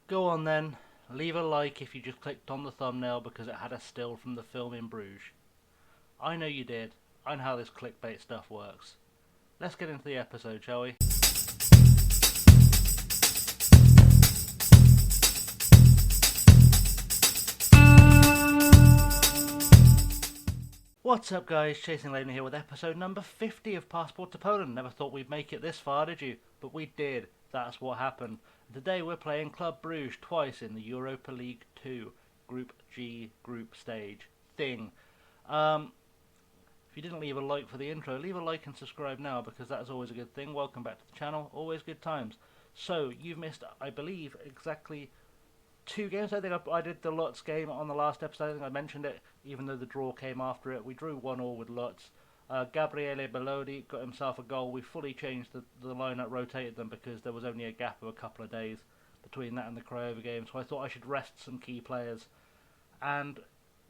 Go on then, leave a like if you just clicked on the thumbnail because it had a still from the film in Bruges. I know you did. I know how this clickbait stuff works. Let's get into the episode, shall we? What's up guys, ChasingLamely here with episode number 50 of Passport to Poland. Never thought we'd make it this far, did you? But we did. That's what happened. Today we're playing Club Brugge twice in the Europa League 2 Group G group stage thing. If you didn't leave a like for the intro, leave a like and subscribe now because that is always a good thing. Welcome back to the channel, always good times. So, you've missed, I believe, exactly 2 games. I think I did the Lutz game on the last episode. I think I mentioned it, even though the draw came after it. We drew 1-1 with Lutz. Gabriele Bellodi got himself a goal. We fully changed the lineup, rotated them because there was only a gap of a couple of days between that and the Craiova game. So I thought I should rest some key players. And,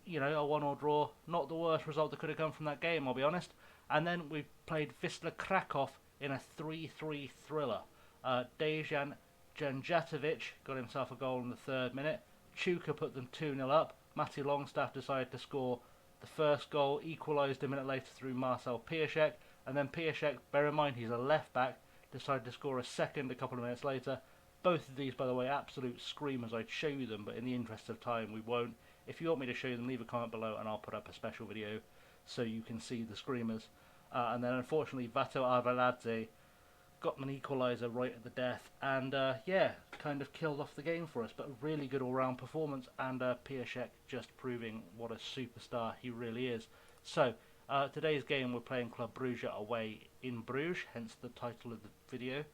you know, a 1-1 draw, not the worst result that could have come from that game, I'll be honest. And then we played Wisla Krakow in a 3-3 thriller. Dejan Janjatovic got himself a goal in the 3rd minute. Chuka put them 2-0 up. Matty Longstaff decided to score the first goal, equalised a minute later through Marcel Piaszczek, and then Piaszczek, bear in mind he's a left back, decided to score a second a couple of minutes later. Both of these, by the way, absolute screamers. I'd show you them, but in the interest of time we won't. If you want me to show you them, leave a comment below and I'll put up a special video so you can see the screamers. And then unfortunately Vato Arveladze got an equaliser right at the death, and yeah, kind of killed off the game for us. But a really good all-round performance, and Piaszczek just proving what a superstar he really is. So today's game we're playing Club Brugge away in Bruges, hence the title of the video,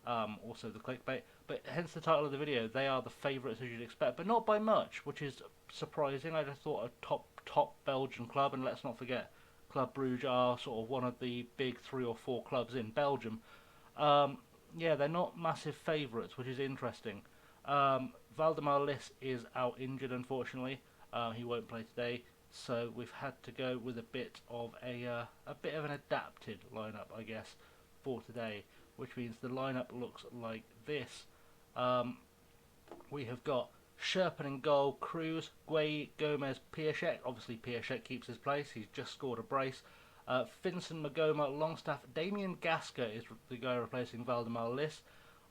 also the clickbait. But hence the title of the video. They are the favourites as you'd expect, but not by much, which is surprising. I just thought a top Belgian club, and let's not forget Club Brugge are sort of one of the big 3 or 4 clubs in Belgium. Yeah, they're not massive favourites, which is interesting. Valdemar Liss is out injured, unfortunately. He won't play today, so we've had to go with a bit of an adapted lineup, I guess, for today, which means the lineup looks like this. We have got Sherpen in goal, Cruz, Guay, Gomez, Piaszczek. Obviously, Piaszczek keeps his place. He's just scored a brace. Vincent Magoma, Longstaff, Damien Gasca is the guy replacing Valdemar Liss.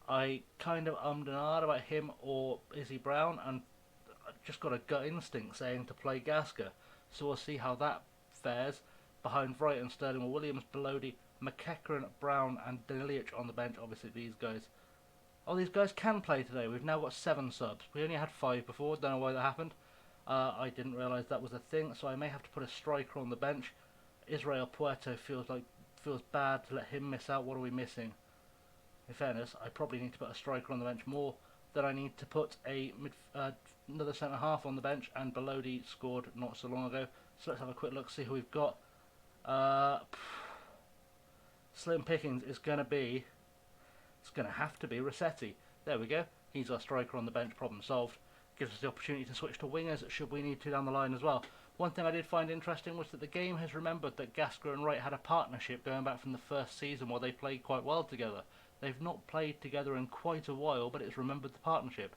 I kind of ummed and ahed about him or Izzy Brown, and I just got a gut instinct saying to play Gasca. So we'll see how that fares. Behind Brighton, Sterling, Williams, Belodi, McEachran, Brown, and Danilic on the bench. Obviously, these guys can play today. We've now got 7 subs. We only had 5 before. Don't know why that happened. I didn't realise that was a thing, so I may have to put a striker on the bench. Israel Puerto feels bad to let him miss out. What are we missing? In fairness, I probably need to put a striker on the bench more than I need to put another centre half on the bench. And Belodi scored not so long ago. So let's have a quick look, see who we've got. Slim Pickings is going to have to be Rossetti. There we go. He's our striker on the bench. Problem solved. Gives us the opportunity to switch to wingers should we need to down the line as well. One thing I did find interesting was that the game has remembered that Gasca and Wright had a partnership going back from the first season where they played quite well together. They've not played together in quite a while, but it's remembered the partnership.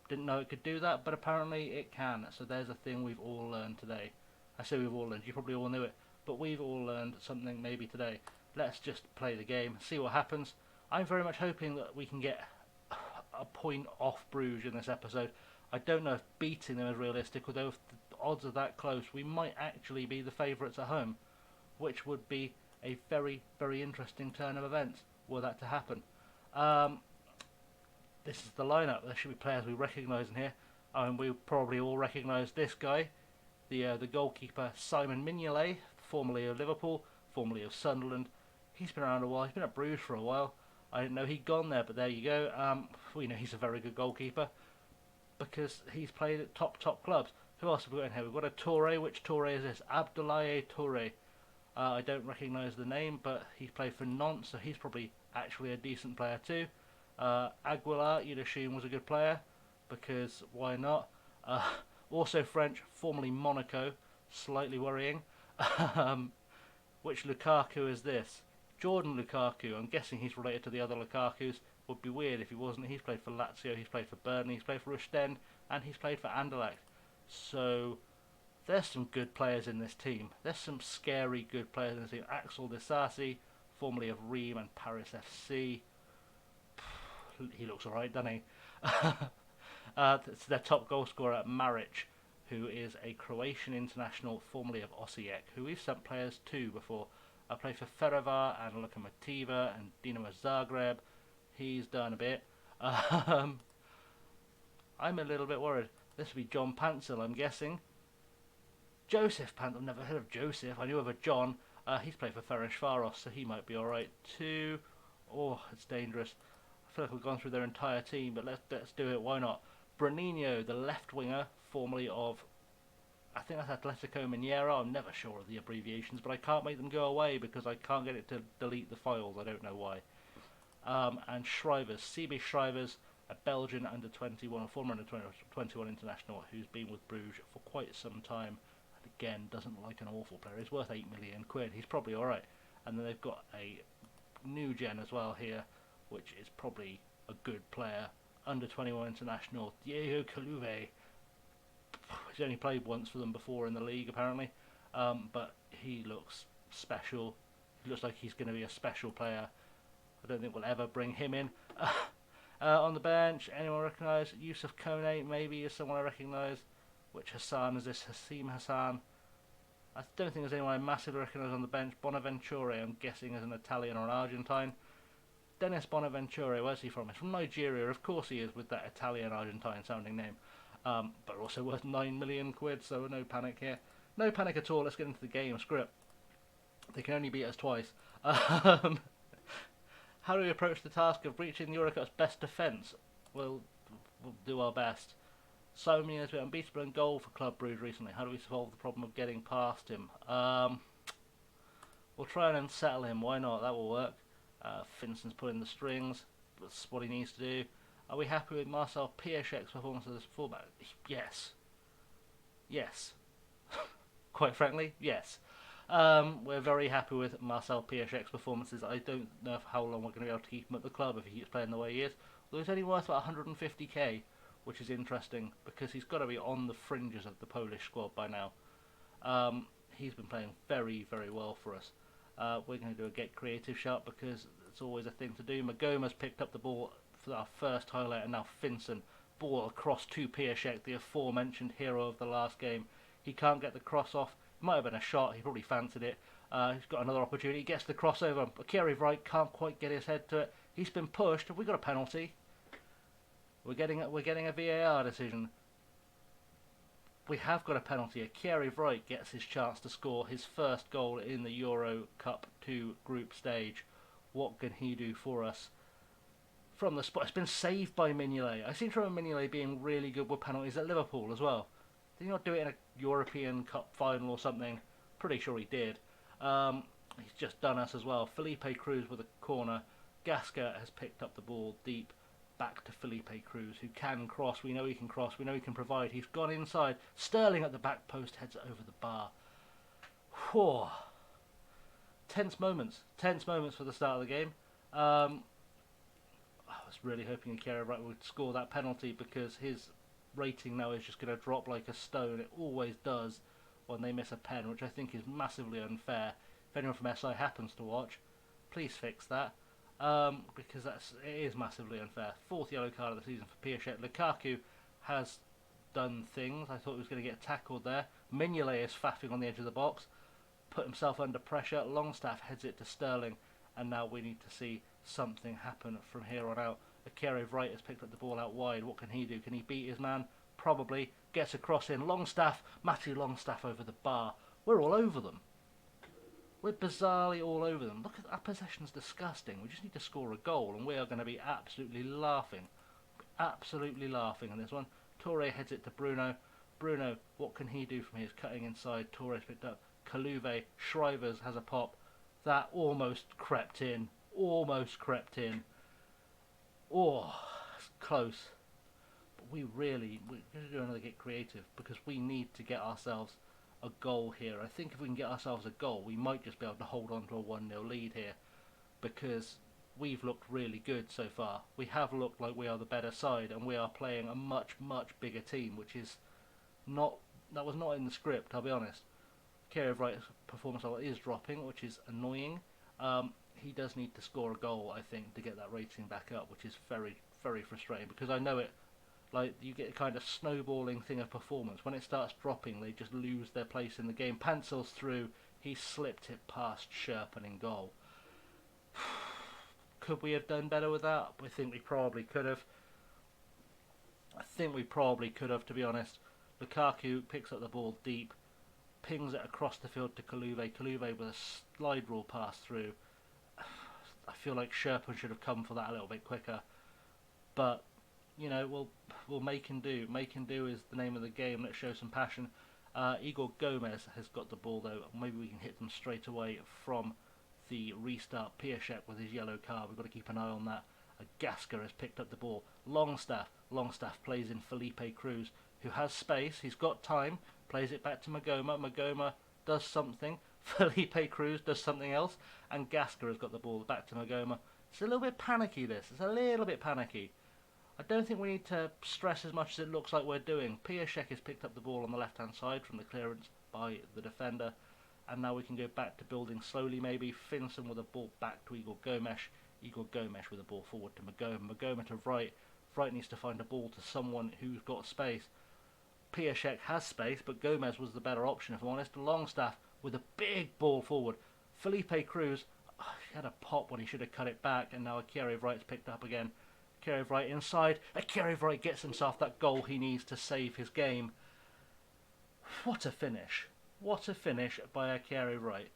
Didn't know it could do that, but apparently it can. So there's a thing we've all learned today. I say we've all learned, you probably all knew it, but we've all learned something maybe today. Let's just play the game, see what happens. I'm very much hoping that we can get a point off Bruges in this episode. I don't know if beating them is realistic, although if the odds are that close, we might actually be the favourites at home, which would be a very, very interesting turn of events were that to happen. This is the lineup. There should be players we recognise in here. We probably all recognise this guy, the goalkeeper Simon Mignolet, formerly of Liverpool, formerly of Sunderland. He's been around a while. He's been at Bruges for a while. I didn't know he'd gone there, but there you go. We know he's a very good goalkeeper because he's played at top clubs. Who else have we got in here? We've got a Toure. Which Toure is this? Abdoulaye Toure. I don't recognise the name, but he's played for Nantes, so he's probably actually a decent player too. Aguilar, you'd assume, was a good player, because why not? Also French, formerly Monaco, slightly worrying. Which Lukaku is this? Jordan Lukaku. I'm guessing he's related to the other Lukakus. Would be weird if he wasn't. He's played for Lazio, he's played for Burnley, he's played for Ostend, and he's played for Anderlecht. So there's some good players in this team. There's some scary good players in this team. Axel Disasi, formerly of Reims and Paris FC. He looks alright, doesn't he? It's their top goal scorer, Maric, who is a Croatian international, formerly of Osijek, who we've sent players to before. I played for Ferovar and Lokomotiva and Dinamo Zagreb. He's done a bit. I'm a little bit worried. This will be John Pansel, I'm guessing. Joseph Pansel. I've never heard of Joseph. I knew of a John. He's played for Ferencváros, so he might be alright too. Oh, it's dangerous. I feel like we've gone through their entire team, but let's do it. Why not? Bruninho, the left winger, formerly of, I think that's Atletico Mineiro. I'm never sure of the abbreviations, but I can't make them go away because I can't get it to delete the files. I don't know why. And Shrivers, CB Shrivers, a Belgian under-21, a former under-21 international who's been with Bruges for quite some time. And again, doesn't look like an awful player. He's worth 8 million quid. He's probably alright. And then they've got a new gen as well here, which is probably a good player. Under-21 international, Diego Kaluve. He's only played once for them before in the league, apparently. But he looks special. He looks like he's going to be a special player. I don't think we'll ever bring him in. On the bench, anyone recognise? Yusuf Kone, maybe, is someone I recognise. Which Hassan is this? Hassim Hassan. I don't think there's anyone I massively recognise on the bench. Bonaventure, I'm guessing, is an Italian or an Argentine. Dennis Bonaventure, where's he from? He's from Nigeria, of course he is, with that Italian-Argentine sounding name. But also worth 9 million quid, so no panic here. No panic at all, let's get into the game. Screw it. They can only beat us twice. How do we approach the task of reaching the Eurocup's best defence? We'll do our best. So many has been unbeatable in goal for Club Brugge recently. How do we solve the problem of getting past him? We'll try and unsettle him. Why not? That will work. Finson's pulling the strings. That's what he needs to do. Are we happy with Marcel Pieszczek's performance as a fullback? Yes. Yes. Quite frankly, yes. We're very happy with Marcel Pieszczek's performances. I don't know how long we're going to be able to keep him at the club if he keeps playing the way he is. Although he's only worth about 150k, which is interesting because he's got to be on the fringes of the Polish squad by now. He's been playing very, very well for us. We're going to do a get creative shot because it's always a thing to do. Magoma's picked up the ball for our first highlight, and now Finson. Ball across to Pieszczek, the aforementioned hero of the last game. He can't get the cross off. It might have been a shot, he probably fancied it. He's got another opportunity, he gets the crossover. But Kerry Wright can't quite get his head to it. He's been pushed. Have we got a penalty? We're getting a VAR decision. We have got a penalty. Kerry Wright gets his chance to score his first goal in the Euro Cup 2 group stage. What can he do for us? From the spot, it's been saved by Mignolet. I seem to remember Mignolet being really good with penalties at Liverpool as well. Did he not do it in a European Cup final or something? Pretty sure he did. He's just done us as well. Felipe Cruz with a corner. Gasca has picked up the ball deep. Back to Felipe Cruz, who can cross. We know he can cross. We know he can provide. He's gone inside. Sterling at the back post heads it over the bar. Whew. Tense moments. Tense moments for the start of the game. I was really hoping Kerry Wright would score that penalty because his rating now is just going to drop like a stone. It always does when they miss a pen, which I think is massively unfair. If anyone from SI happens to watch, please fix that. Because it is massively unfair. Fourth yellow card of the season for Pieszczek. Lukaku has done things. I thought he was going to get tackled there. Mignolet is faffing on the edge of the box. Put himself under pressure. Longstaff heads it to Sterling. And now we need to see something happen from here on out. Akira Wright has picked up the ball out wide. What can he do? Can he beat his man? Probably. Gets a cross in. Longstaff. Matthew Longstaff over the bar. We're all over them. We're bizarrely all over them. Look at our possession's disgusting. We just need to score a goal and we are going to be absolutely laughing. Absolutely laughing in this one. Toure heads it to Bruno. Bruno, what can he do from here? He's cutting inside. Toure's picked up. Kaluve. Shrivers has a pop. That almost crept in. Almost crept in. Oh, it's close. But we're going to do another get creative because we need to get ourselves a goal here. I think if we can get ourselves a goal, we might just be able to hold on to a 1-0 lead here because we've looked really good so far. We have looked like we are the better side, and we are playing a much, much bigger team, which is not, that was not in the script, I'll be honest. Kerry Wright's performance level is dropping, which is annoying. He does need to score a goal, I think, to get that rating back up, which is very, very frustrating, because I know it, like, you get a kind of snowballing thing of performance. When it starts dropping, they just lose their place in the game. Pencil's through, he slipped it past Sherpen in goal. Could we have done better with that? I think we probably could have. To be honest. Lukaku picks up the ball deep, pings it across the field to Kaluve. Kaluve with a slide rule pass through. I feel like Sherpen should have come for that a little bit quicker. But, you know, we'll make and do. Make and do is the name of the game. Let's show some passion. Igor Gomez has got the ball, though. Maybe we can hit them straight away from the restart. Piaszczek with his yellow card. We've got to keep an eye on that. Gasker has picked up the ball. Longstaff plays in Felipe Cruz, who has space. He's got time. Plays it back to Magoma. Magoma does something. Felipe Cruz does something else. And Gasker has got the ball back to Magoma. It's a little bit panicky, this. It's a little bit panicky. I don't think we need to stress as much as it looks like we're doing. Piaszczek has picked up the ball on the left-hand side from the clearance by the defender. And now we can go back to building slowly, maybe. Finson with a ball back to Igor Gomes. Igor Gomes with a ball forward to Magoma. Magoma to Wright. Wright needs to find a ball to someone who's got space. Piaszczek has space, but Gomez was the better option, if I'm honest. Longstaff with a big ball forward. Felipe Cruz he had a pop when he should have cut it back, and now Akira Wright's picked up again. Akira Wright inside. Akira Wright gets himself that goal he needs to save his game. What a finish. What a finish by Akira Wright.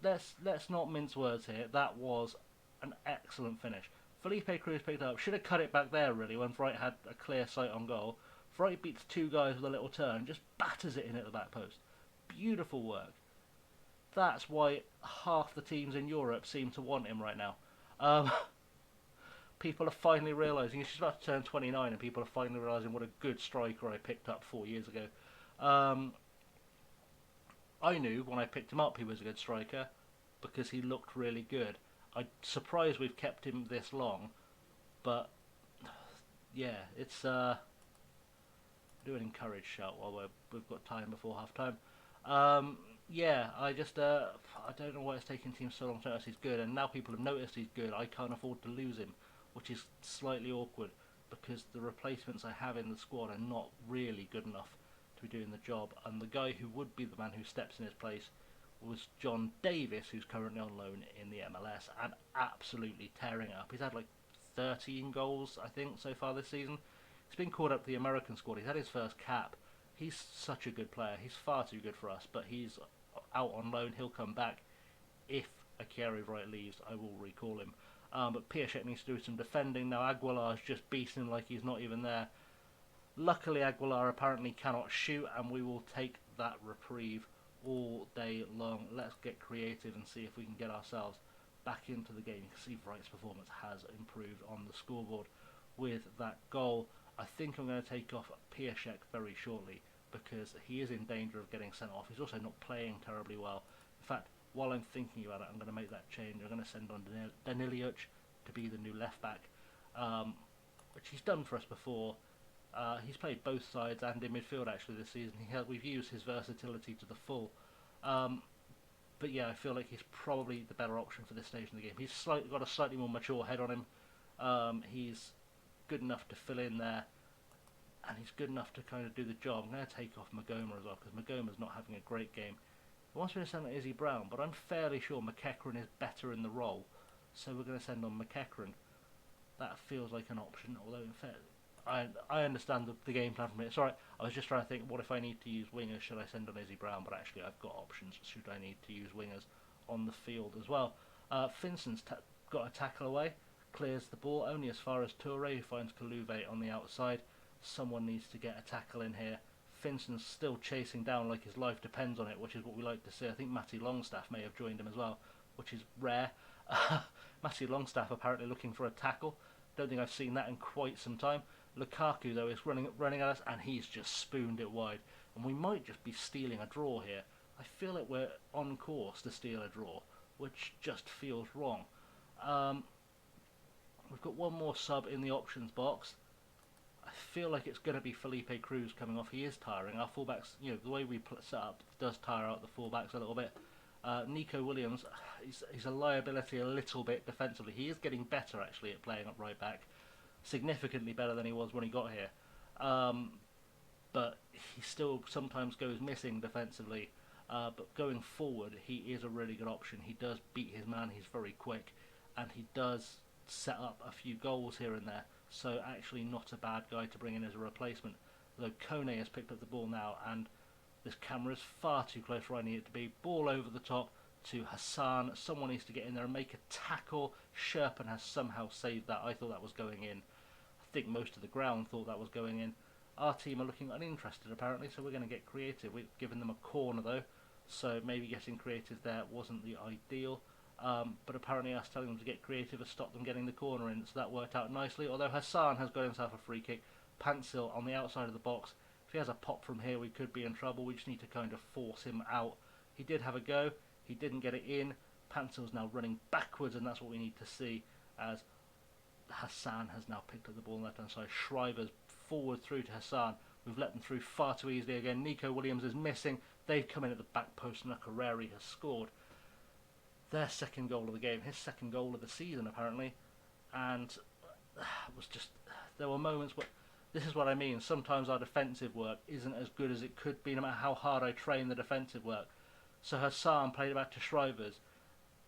Let's not mince words here. That was an excellent finish. Felipe Cruz picked it up. Should have cut it back there, really, when Wright had a clear sight on goal. Wright beats two guys with a little turn, just batters it in at the back post. Beautiful work. That's why half the teams in Europe seem to want him right now. People are finally realising, he's just about to turn 29, and people are finally realising what a good striker I picked up 4 years ago. I knew when I picked him up he was a good striker, because he looked really good. I'm surprised we've kept him this long, but yeah, it's do an encourage shout while we've got time before half time. Yeah, I don't know why it's taking teams so long to notice he's good, and now people have noticed he's good. I can't afford to lose him, which is slightly awkward because the replacements I have in the squad are not really good enough to be doing the job, and the guy who would be the man who steps in his place was John Davis, who's currently on loan in the MLS and absolutely tearing it up. He's had like 13 goals, I think, so far this season. He's been called up to the American squad. He's had his first cap. He's such a good player. He's far too good for us, but he's out on loan. He'll come back. If Akira Wright leaves, I will recall him. But Piaszczek needs to do some defending. Now Aguilar's just beating him like he's not even there. Luckily Aguilar apparently cannot shoot, and we will take that reprieve all day long. Let's get creative and see if we can get ourselves back into the game. You can see Wright's performance has improved on the scoreboard with that goal. I think I'm going to take off Piaszczek very shortly because he is in danger of getting sent off. He's also not playing terribly well. In fact, while I'm thinking about it, I'm going to make that change. I'm going to send on Daniliuc to be the new left back, which he's done for us before. He's played both sides and in midfield actually this season. We've used his versatility to the full. But yeah, I feel like he's probably the better option for this stage in the game. He's got a slightly more mature head on him. He's good enough to fill in there, and he's good enough to kind of do the job. I'm going to take off Magoma as well, because Magoma's not having a great game. He wants me to send on Izzy Brown, but I'm fairly sure McEachran is better in the role, so we're going to send on McEachran. That feels like an option, although in fact, I understand the game plan from it. Sorry, I was just trying to think, what if I need to use wingers? Should I send on Izzy Brown? But actually I've got options should I need to use wingers on the field as well. Finson's got a tackle away, clears the ball only as far as Toure, who finds Kaluve on the outside. Someone needs to get a tackle in here. Finson's still chasing down like his life depends on it, which is what we like to see. I think Matty Longstaff may have joined him as well, which is rare. Matty Longstaff apparently looking for a tackle. Don't think I've seen that in quite some time. Lukaku, though, is running at us, and he's just spooned it wide. And we might just be stealing a draw here. I feel like we're on course to steal a draw, which just feels wrong. We've got one more sub in the options box. I feel like it's going to be Felipe Cruz coming off. He is tiring. Our fullbacks, you know, the way we set up does tire out the fullbacks a little bit. Nico Williams, he's a liability a little bit defensively. He is getting better actually at playing up right back, significantly better than he was when he got here. But he still sometimes goes missing defensively. But going forward, he is a really good option. He does beat his man. He's very quick, and he does set up a few goals here and there. So actually not a bad guy to bring in as a replacement. Though Kone has picked up the ball now, and this camera is far too close where I need it to be. Ball over the top to Hassan. Someone needs to get in there and make a tackle. Sherpen has somehow saved that. I thought that was going in. I think most of the ground thought that was going in. Our team are looking uninterested apparently, so we're going to get creative. We've given them a corner though, so maybe getting creative there wasn't the ideal. But apparently us telling them to get creative has stopped them getting the corner in, so that worked out nicely. Although Hassan has got himself a free kick. Pansil on the outside of the box. If he has a pop from here, we could be in trouble. We just need to kind of force him out. He did have a go. He didn't get it in. Pansil's now running backwards, and that's what we need to see, as Hassan has now picked up the ball on the left-hand side. Shriver's forward through to Hassan. We've let them through far too easily again. Nico Williams is missing. They've come in at the back post, and Akureyri has scored their second goal of the game, his second goal of the season apparently. And it was just, there were moments where, this is what I mean, sometimes our defensive work isn't as good as it could be no matter how hard I train the defensive work. So Hassan played it back to Shrivers,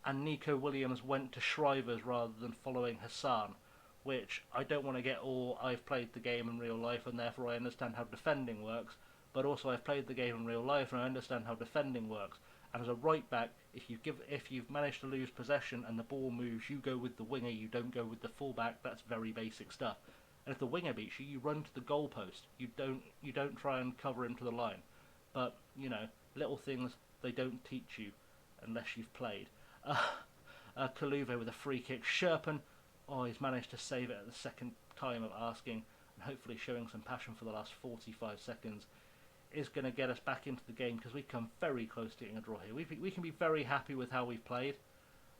and Nico Williams went to Shrivers rather than following Hassan, which I don't want to get all I've played the game in real life and therefore I understand how defending works, but also I've played the game in real life and I understand how defending works. And as a right back, if you've managed to lose possession and the ball moves, you go with the winger, you don't go with the fullback. That's very basic stuff. And if the winger beats you, you run to the goalpost. You don't try and cover him to the line. But you know, little things they don't teach you unless you've played. Kaluve with a free kick. Sherpen, oh, he's managed to save it at the second time of asking, and hopefully showing some passion for the last 45 seconds. Is going to get us back into the game because we come very close to getting a draw here. We can be very happy with how we've played.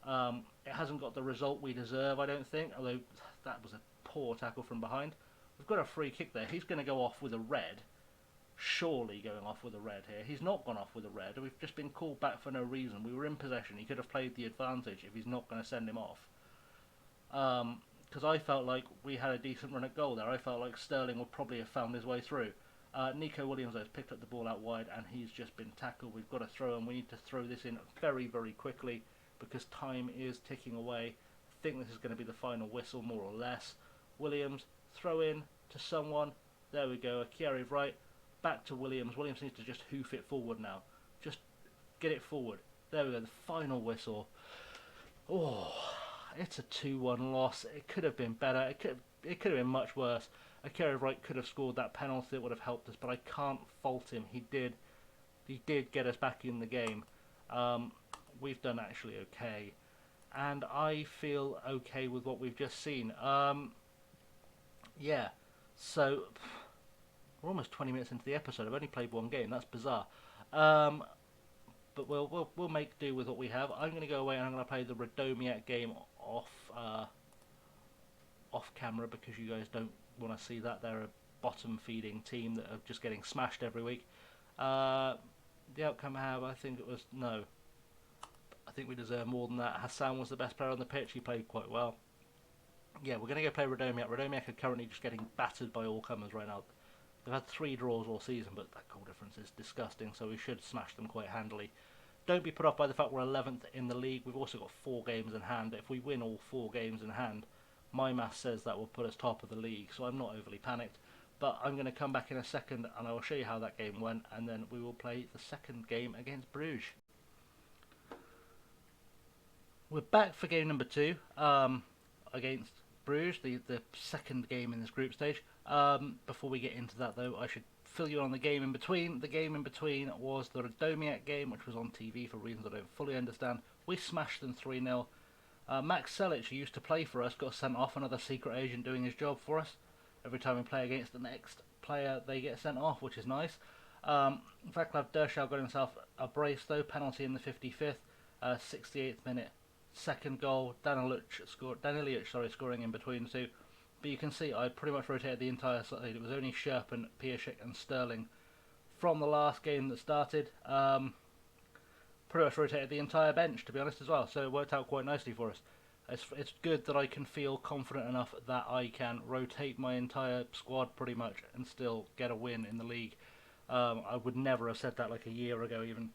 It hasn't got the result we deserve, I don't think, although that was a poor tackle from behind. We've got a free kick there. He's going to go off with a red. Surely going off with a red here. He's not gone off with a red. We've just been called back for no reason. We were in possession. He could have played the advantage if he's not going to send him off. Because I felt like we had a decent run at goal there. I felt like Sterling would probably have found his way through. Nico Williams has picked up the ball out wide and he's just been tackled. We've got to throw, and we need to throw this in very, very quickly because time is ticking away. I think this is going to be the final whistle, more or less. Williams, throw in to someone. There we go. Akureyri right. Back to Williams. Williams needs to just hoof it forward now. Just get it forward. There we go. The final whistle. Oh, it's a 2-1 loss. It could have been better. It could have been much worse. Akureyri right could have scored that penalty that would have helped us, but I can't fault him. He did get us back in the game. We've done actually okay, and I feel okay with what we've just seen. Yeah, so we're almost 20 minutes into the episode. I've only played one game. That's bizarre. But we'll make do with what we have. I'm going to go away and I'm going to play the Radomiak game off camera because you guys don't want to see that. They're a bottom feeding team that are just getting smashed every week. The outcome I think it was no. I think we deserve more than that. Hassan was the best player on the pitch. He played quite well. Yeah, we're going to go play Radomiak. Radomiak are currently just getting battered by all comers right now. They've had 3 draws all season, but that goal difference is disgusting, so we should smash them quite handily. Don't be put off by the fact we're 11th in the league. We've also got 4 games in hand. If we win all 4 games in hand, my math says that will put us top of the league, so I'm not overly panicked. But I'm going to come back in a second and I will show you how that game went, and then we will play the second game against Bruges. We're back for game number 2 against Bruges, the second game in this group stage. Before we get into that though, I should fill you on the game in between. The game in between was the Radomiak game, which was on TV for reasons I don't fully understand. We smashed them 3-0. Max Selic, who used to play for us, got sent off, another secret agent doing his job for us. Every time we play against the next player, they get sent off, which is nice. Vaclav Dershau got himself a brace though, penalty in the 55th, 68th minute. second goal, Danilic scoring in between the two. But you can see I pretty much rotated the entire side. It was only Sherpen, Piaszczek and Sterling from the last game that started. Pretty much rotated the entire bench, to be honest, as well. So it worked out quite nicely for us. It's good that I can feel confident enough that I can rotate my entire squad pretty much and still get a win in the league. I would never have said that like a year ago even,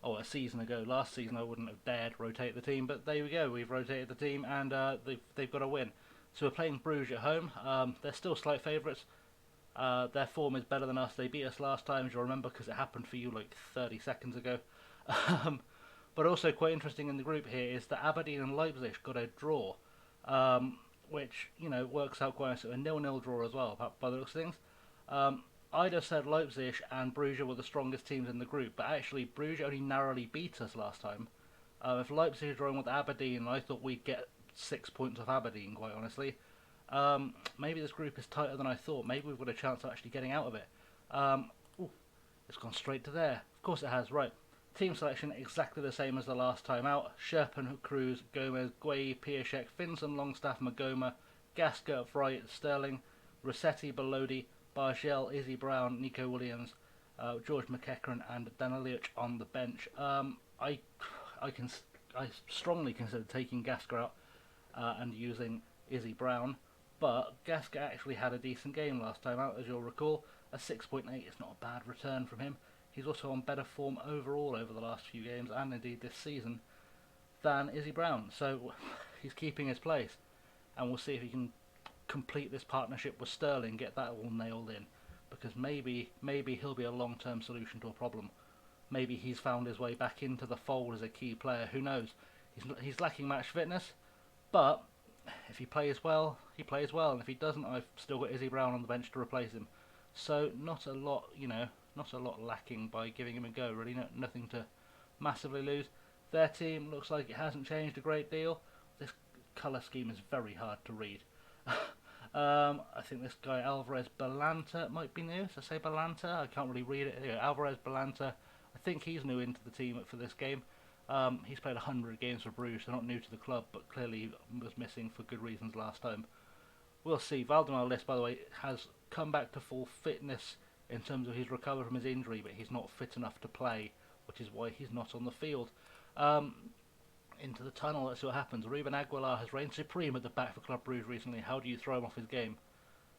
or a season ago. Last season I wouldn't have dared rotate the team, but there we go. We've rotated the team and they've got a win. So we're playing Bruges at home. They're still slight favourites. Their form is better than us. They beat us last time, as you'll remember, because it happened for you like 30 seconds ago. But also quite interesting in the group here is that Aberdeen and Leipzig got a draw, which, you know, works out quite nicely. A 0-0 draw as well, by the looks of things. I'd have said Leipzig and Bruges were the strongest teams in the group, but actually Bruges only narrowly beat us last time. If Leipzig are drawing with Aberdeen, I thought we'd get 6 points off Aberdeen, quite honestly. Maybe this group is tighter than I thought. Maybe we've got a chance of actually getting out of it. It's gone straight to there. Of course it has, right. Team selection exactly the same as the last time out. Sherpen, Cruz, Gomez, Guay, Piaszczek, Finson, Longstaff, Magoma, Gaska up right, Sterling, Rossetti, Belodi, Bargel, Izzy Brown, Nico Williams, George McEachran and Danilic on the bench. I strongly consider taking Gaska out and using Izzy Brown, but Gaska actually had a decent game last time out, as you'll recall. A 6.8 is not a bad return from him. He's also on better form overall over the last few games, and indeed this season, than Izzy Brown. So he's keeping his place, and we'll see if he can complete this partnership with Sterling, get that all nailed in, because maybe he'll be a long-term solution to a problem. Maybe he's found his way back into the fold as a key player. Who knows? He's lacking match fitness, but if he plays well, he plays well, and if he doesn't, I've still got Izzy Brown on the bench to replace him. So not a lot, not a lot lacking by giving him a go, really. Nothing to massively lose. Their team looks like it hasn't changed a great deal. This colour scheme is very hard to read. I think this guy Alvarez Balanta might be new. So I say Balanta, I can't really read it. Anyway, Alvarez Balanta, I think he's new into the team for this game. He's played 100 games for Bruges, so not new to the club, but clearly was missing for good reasons last time. We'll see. Valdemar List, by the way, has come back to full fitness in terms of he's recovered from his injury, but he's not fit enough to play, which is why he's not on the field. Into the tunnel, let's see what happens. Ruben Aguilar has reigned supreme at the back for Club Brugge recently. How do you throw him off his game?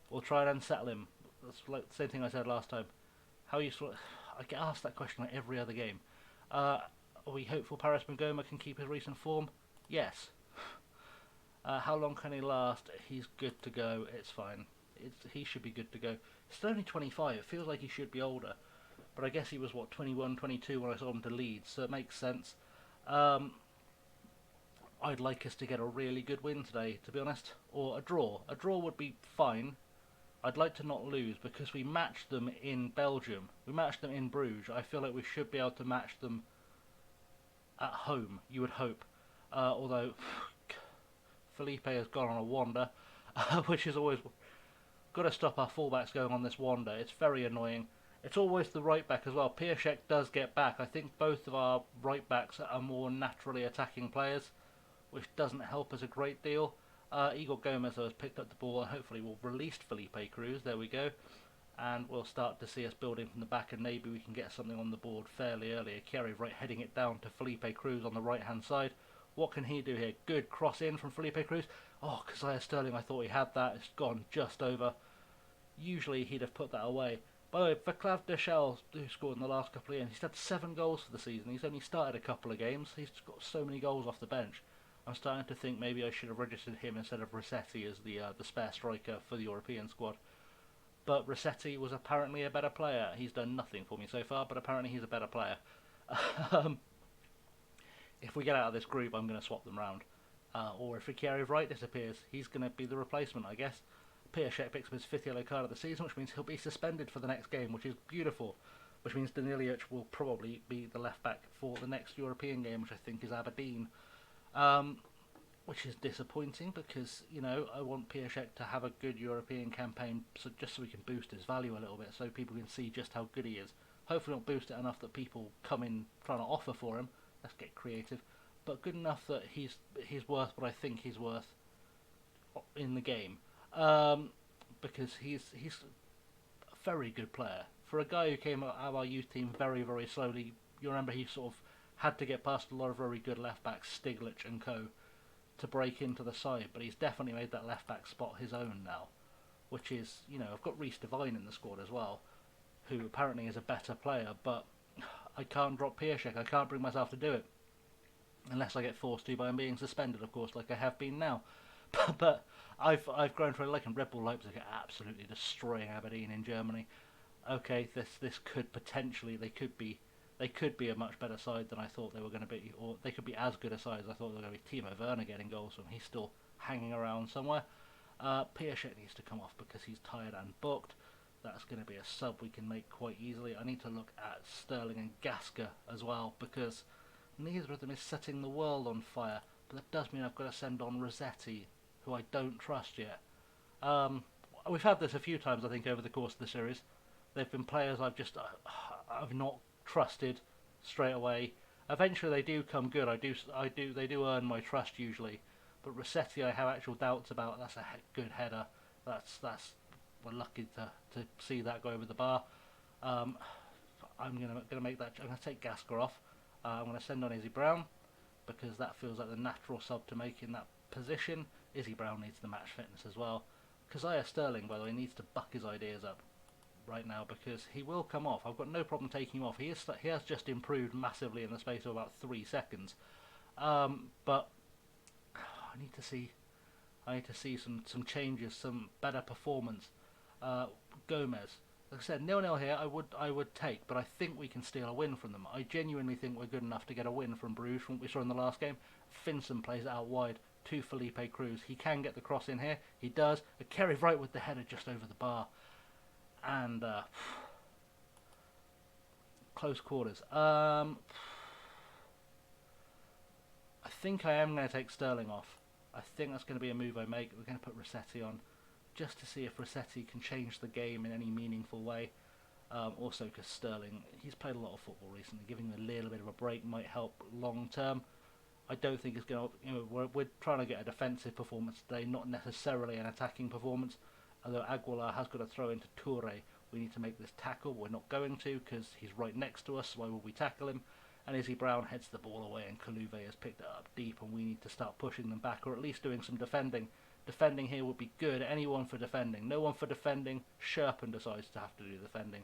We'll try and unsettle him. That's like the same thing I said last time. How you I get asked that question like every other game. Are we hopeful Paris Magoma can keep his recent form? Yes. How long can he last? He's good to go. It's fine. He should be good to go. He's still only 25. It feels like he should be older. But I guess he was, what, 21, 22 when I saw him to Leeds, so it makes sense. I'd like us to get a really good win today, to be honest. Or a draw. A draw would be fine. I'd like to not lose because we matched them in Belgium. We matched them in Bruges. I feel like we should be able to match them at home, you would hope. Although Felipe has gone on a wander, which is always... Got to stop our fullbacks going on this wander. It's very annoying. It's always the right back as well. Piaszczek does get back. I think both of our right backs are more naturally attacking players, which doesn't help us a great deal. Igor Gomez has picked up the ball and hopefully will release Felipe Cruz. There we go. And we'll start to see us building from the back, and maybe we can get something on the board fairly early. Kerry right heading it down to Felipe Cruz on the right hand side. What can he do here? Good cross in from Felipe Cruz. Oh, Keziah Sterling, I thought he had that. It's gone just over. Usually he'd have put that away. By the way, Vaclav Deschel, who scored in the last couple of games, he's had 7 goals for the season. He's only started a couple of games. He's got so many goals off the bench. I'm starting to think maybe I should have registered him instead of Rossetti as the spare striker for the European squad. But Rossetti was apparently a better player. He's done nothing for me so far, but apparently he's a better player. If we get out of this group, I'm going to swap them round. Or if Rikieri Wright disappears, he's going to be the replacement, I guess. Piaszczek picks up his 5th yellow card of the season, which means he'll be suspended for the next game, which is beautiful. Which means Danilic will probably be the left back for the next European game, which I think is Aberdeen. Which is disappointing because, you know, I want Piaszczek to have a good European campaign, just so we can boost his value a little bit, so people can see just how good he is. Hopefully not boost it enough that people come in trying to offer for him. Let's get creative. but good enough that he's worth what I think he's worth in the game. Um, because he's a very good player for a guy who came out of our youth team very slowly. You remember he sort of had to get past a lot of very good left backs, Stiglitz and co, to break into the side, but he's definitely made that left back spot his own now, which is, I've got Reece Devine in the squad as well, who apparently is a better player, but I can't drop Piaszczek. I can't bring myself to do it unless I get forced to by him being suspended, of course, like I have been now. But I've grown to like him. Red Bull Leipzig are absolutely destroying Aberdeen in Germany. Okay, this could potentially they could be a much better side than I thought they were going to be, or they could be as good a side as I thought they were going to be. Timo Werner getting goals from, he's still hanging around somewhere. Piaszczek needs to come off because he's tired and booked. That's going to be a sub we can make quite easily. I need to look at Sterling and Gasker as well, because neither of them is setting the world on fire. But that does mean I've got to send on Rossetti, who I don't trust yet. We've had this a few times, I think, over the course of the series. They've been players I've not trusted straight away. Eventually they do come good. They do earn my trust usually. But Rossetti I have actual doubts about. That's a good header. We're lucky to see that go over the bar. I'm gonna make that. I'm gonna take Gasker off. I'm gonna send on Izzy Brown because that feels like the natural sub to make in that position. Izzy Brown needs the match fitness as well. Keziah Sterling, by the way, needs to buck his ideas up right now because he will come off. I've got no problem taking him off. He has just improved massively in the space of about 3 seconds. But I need to see some changes, some better performance. Gomez, like I said, 0-0 here. I would take, but I think we can steal a win from them. I genuinely think we're good enough to get a win from Bruges from what we saw in the last game. Finson plays it out wide to Felipe Cruz. He can get the cross in here. He does. A Kerry right with the header just over the bar. And close quarters. I think I am going to take Sterling off. I think that's going to be a move I make. We're going to put Rossetti on just to see if Rossetti can change the game in any meaningful way. Also because Sterling, he's played a lot of football recently. Giving him a little bit of a break might help long term. I don't think it's going to... we're trying to get a defensive performance today, not necessarily an attacking performance. Although Aguilar has got to throw into Toure. We need to make this tackle. We're not going to because he's right next to us. Why would we tackle him? And Izzy Brown heads the ball away and Kaluve has picked it up deep and we need to start pushing them back or at least doing some defending. Defending here would be good. Anyone for defending. No one for defending. Sherpen decides to have to do defending.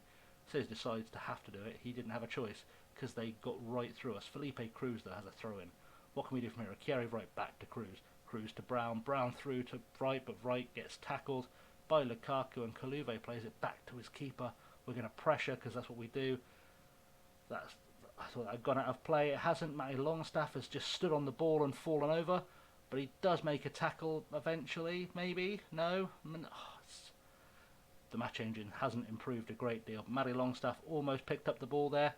Says decides to have to do it. He didn't have a choice because they got right through us. Felipe Cruz though has a throw in. What can we do from here? Chiari right back to Cruz. Cruz to Brown. Brown through to right, but right gets tackled by Lukaku and Kaluve plays it back to his keeper. We're going to pressure because that's what we do. I thought I'd gone out of play. It hasn't. Matty Longstaff has just stood on the ball and fallen over, but he does make a tackle eventually. Maybe no. The match engine hasn't improved a great deal. Matty Longstaff almost picked up the ball there.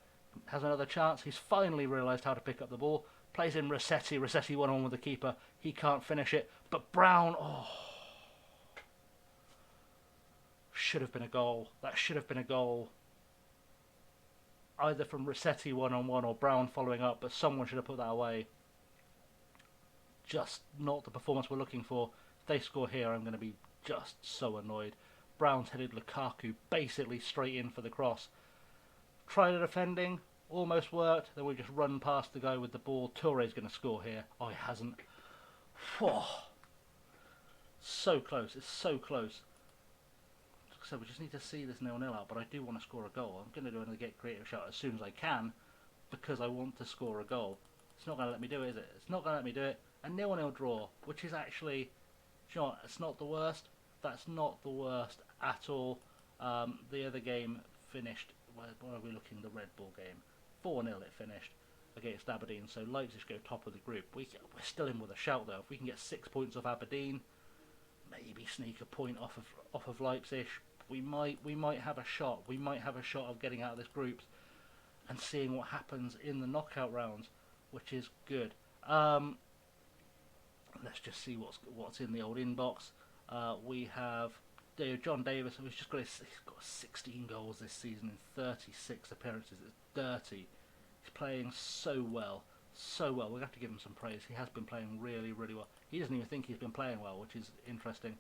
Has another chance. He's finally realised how to pick up the ball. Plays in Rossetti. Rossetti 1-on with the keeper. He can't finish it. But Brown. Should have been a goal. That should have been a goal. Either from Rossetti 1-on-1 or Brown following up, but someone should have put that away. Just not the performance we're looking for. If they score here, I'm going to be just so annoyed. Brown's headed Lukaku basically straight in for the cross. Tried the defending, almost worked. Then we just run past the guy with the ball. Toure's going to score here. Oh, he hasn't. So close. It's so close. So we just need to see this 0-0 out, but I do want to score a goal. I'm going to do another get creative shot as soon as I can because I want to score a goal. It's not going to let me do it, is it? It's not going to let me do it. A 0-0 draw, which is actually, you know what, it's not the worst. That's not the worst at all. The other game finished, where are we looking, the Red Bull game? 4-0 it finished against Aberdeen, so Leipzig go top of the group. We're still in with a shout though. If we can get 6 points off Aberdeen, maybe sneak a point off of Leipzig, we might have a shot. We might have a shot of getting out of this group and seeing what happens in the knockout rounds, which is good. Let's just see what's in the old inbox. We have John Davis, who's just he's got 16 goals this season in 36 appearances. It's dirty. He's playing so well. so well. We have to give him some praise. He has been playing really, really well. He doesn't even think he's been playing well, which is interesting.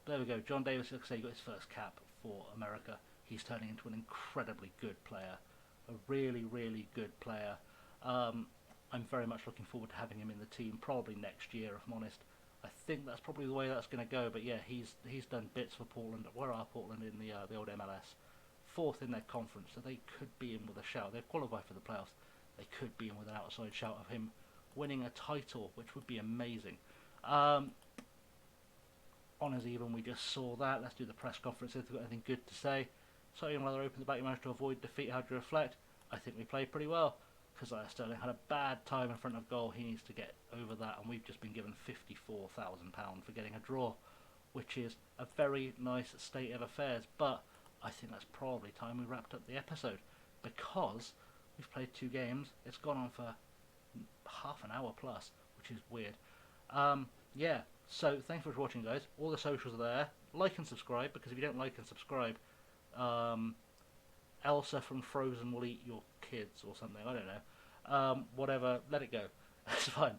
There we go. John Davis, like I say, got his first cap for America. He's turning into an incredibly good player. A really, really good player. I'm very much looking forward to having him in the team, probably next year, if I'm honest. I think that's probably the way that's going to go. But yeah, he's done bits for Portland. Where are Portland in the old MLS? Fourth in their conference, so they could be in with a shout. They've qualified for the playoffs. They could be in with an outside shout of him winning a title, which would be amazing. Honours even, we just saw that. Let's do the press conference if they've got anything good to say. So even while they're open the back, you managed to avoid defeat. How do you reflect? I think we played pretty well. Keziah Sterling had a bad time in front of goal. He needs to get over that, and we've just been given £54,000 for getting a draw, which is a very nice state of affairs. But I think that's probably time we wrapped up the episode, because we've played 2 games. It's gone on for half an hour plus, which is weird. Yeah, so thanks for watching, guys. All the socials are there. Like and subscribe, because if you don't like and subscribe, Elsa from Frozen will eat your kids or something. I don't know. Whatever, let it go. That's fine.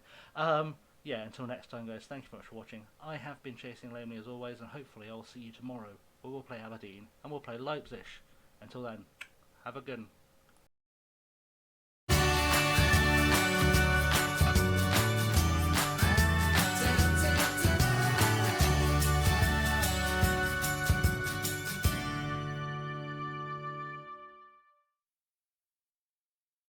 Yeah, until next time, guys, thank you very much for watching. I have been ChasingLamely as always, and hopefully I'll see you tomorrow, where we'll play Aberdeen and we'll play Leipzig. Until then, have a good one.